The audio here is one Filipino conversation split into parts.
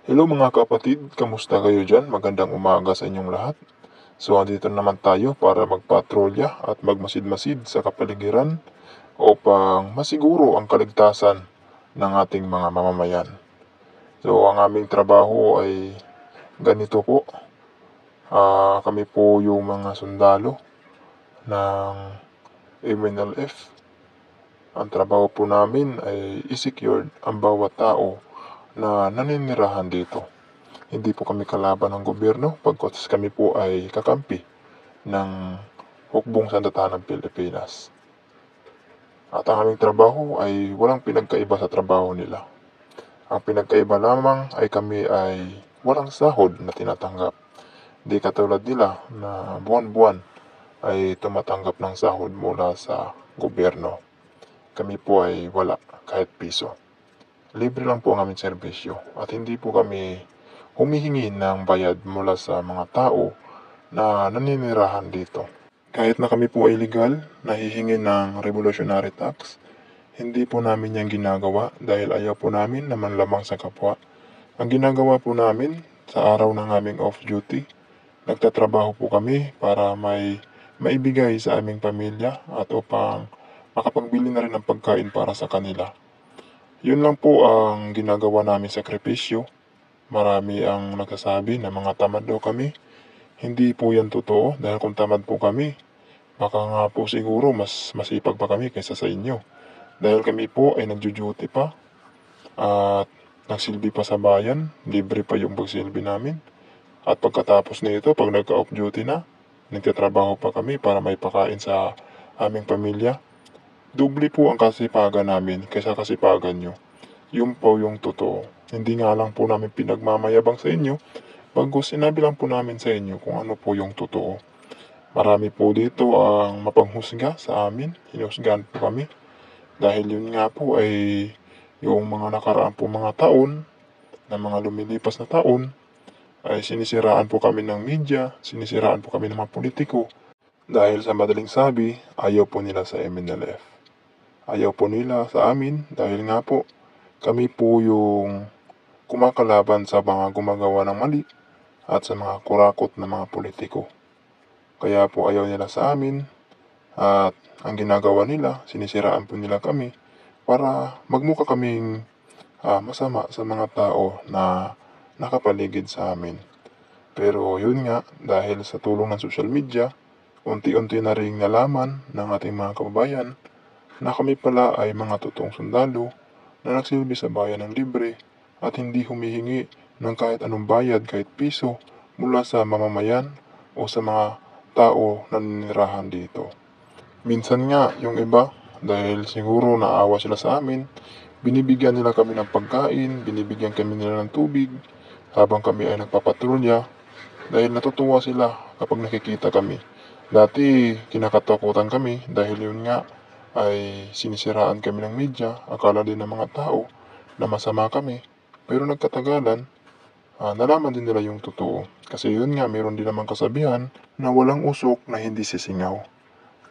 Hello mga kapatid, kamusta kayo dyan? Magandang umaga sa inyong lahat. So andito naman tayo para magpatrolya at magmasid-masid sa kapaligiran upang masiguro ang kaligtasan ng ating mga mamamayan. So ang aming trabaho ay ganito po. Kami po yung mga sundalo ng MNLF. Ang trabaho po namin ay i-secure ang bawat tao na naninirahan dito. Hindi po kami kalaban ng gobyerno, pagkatapos kami po ay kakampi ng hukbong sandatahang ng Pilipinas. At ang aming trabaho ay walang pinagkaiba sa trabaho nila. Ang pinagkaiba lamang ay kami ay walang sahod na tinatanggap. Di katulad nila na buwan-buwan ay tumatanggap ng sahod mula sa gobyerno. Kami po ay wala kahit piso. Libre lang po ang aming serbisyo at hindi po kami humihingi ng bayad mula sa mga tao na naninirahan dito. Kahit na kami po ay legal, nahihingi ng revolutionary tax, hindi po namin yan ginagawa dahil ayaw po namin na manlamang sa kapwa. Ang ginagawa po namin sa araw ng aming off-duty, nagtatrabaho po kami para may maibigay sa aming pamilya at upang makapagbili na rin ng pagkain para sa kanila. Yun lang po ang ginagawa namin sakripisyo. Marami ang nagsasabi na mga tamad daw kami. Hindi po yan totoo dahil kung tamad po kami, baka nga po siguro mas masipag pa kami kaysa sa inyo. Dahil kami po ay nagjo-duty pa at nagsilbi pa sa bayan, libre pa yung pagsilbi namin. At pagkatapos nito, pag nagka-off duty na, nagtatrabaho pa kami para may pakain sa aming pamilya. Doble po ang kasipagan namin kaysa kasipagan nyo. Yun po yung totoo. Hindi nga lang po namin pinagmamayabang sa inyo, bago sinabi lang po namin sa inyo kung ano po yung totoo. Marami po dito ang mapanghusga sa amin, hinusgahan po kami. Dahil yun nga po ay yung mga nakaraan po mga taon, na mga lumilipas na taon, ay sinisiraan po kami ng media, sinisiraan po kami ng mga politiko. Dahil sa madaling sabi, ayaw po nila sa MNLF. Ayaw po nila sa amin dahil nga po kami po yung kumakalaban sa mga gumagawa ng mali at sa mga kurakot na mga politiko. Kaya po ayaw nila sa amin at ang ginagawa nila, sinisiraan po nila kami para magmukha kaming masama sa mga tao na nakapaligid sa amin. Pero yun nga, dahil sa tulong ng social media, unti-unti na rin nalaman ng ating mga kababayan na kami pala ay mga totoong sundalo na nagsilbi sa bayan ng libre at hindi humihingi ng kahit anong bayad, kahit piso, mula sa mamamayan o sa mga tao na ninirahan dito. Minsan nga, yung iba, dahil siguro naawa sila sa amin, binibigyan nila kami ng pagkain, binibigyan kami nila ng tubig, habang kami ay nagpapatrolya, dahil natutuwa sila kapag nakikita kami. Dati, kinakatakutan kami dahil yun nga, ay sinisiraan kami ng media, akala din ng mga tao na masama kami. Pero nagkatagalan, nalaman din nila yung totoo. Kasi yun nga, meron din naman kasabihan na walang usok na hindi sisingaw.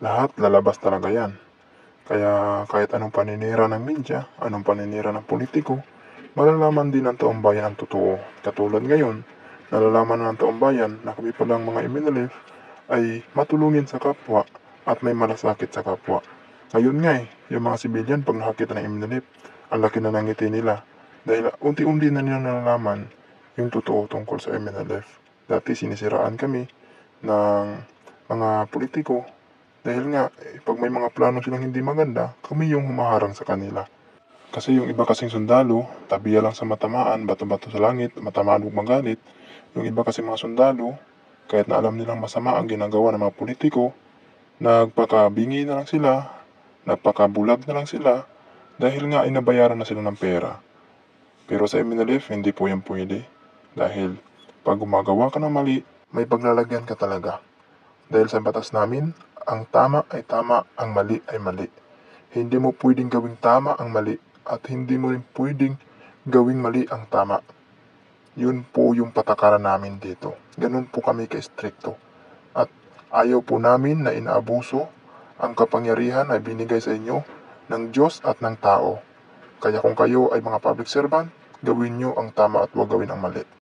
Lahat lalabas talaga yan. Kaya kahit anong paninira ng media, anong paninira ng politiko, malalaman din ng taong bayan ang totoo. Katulad ngayon, nalalaman ng taong bayan na kami palang mga MNLF ay matulungin sa kapwa at may malasakit sa kapwa. Ngayon nga yung mga sibilyan pag nakakita ng MNLF, ang laki na ng ngiti nila. Dahil unti-unti na nila nalalaman yung totoo tungkol sa MNLF. Dati sinisiraan kami ng mga politiko dahil nga pag may mga plano silang hindi maganda, kami yung humaharang sa kanila. Kasi yung iba kasing sundalo, tabiya lang sa matamaan, bato-bato sa langit, matamaan huwag magalit. Yung iba kasing mga sundalo, kahit na alam nilang masama ang ginagawa ng mga politiko, nagpakabingi na lang sila, nagpakabulag na lang sila, dahil nga inabayaran na sila ng pera. Pero sa MNLF, hindi po yan pwede. Dahil pag gumagawa ka ng mali, may paglalagyan ka talaga. Dahil sa batas namin, ang tama ay tama, ang mali ay mali. Hindi mo pwedeng gawing tama ang mali at hindi mo rin pwedeng gawing mali ang tama. Yun po yung patakaran namin dito. Ganun po kami ka-stricto. At ayaw po namin na inaabuso ang kapangyarihan na binigay sa inyo ng Diyos at ng tao. Kaya kung kayo ay mga public servant, gawin nyo ang tama at huwag gawin ang mali.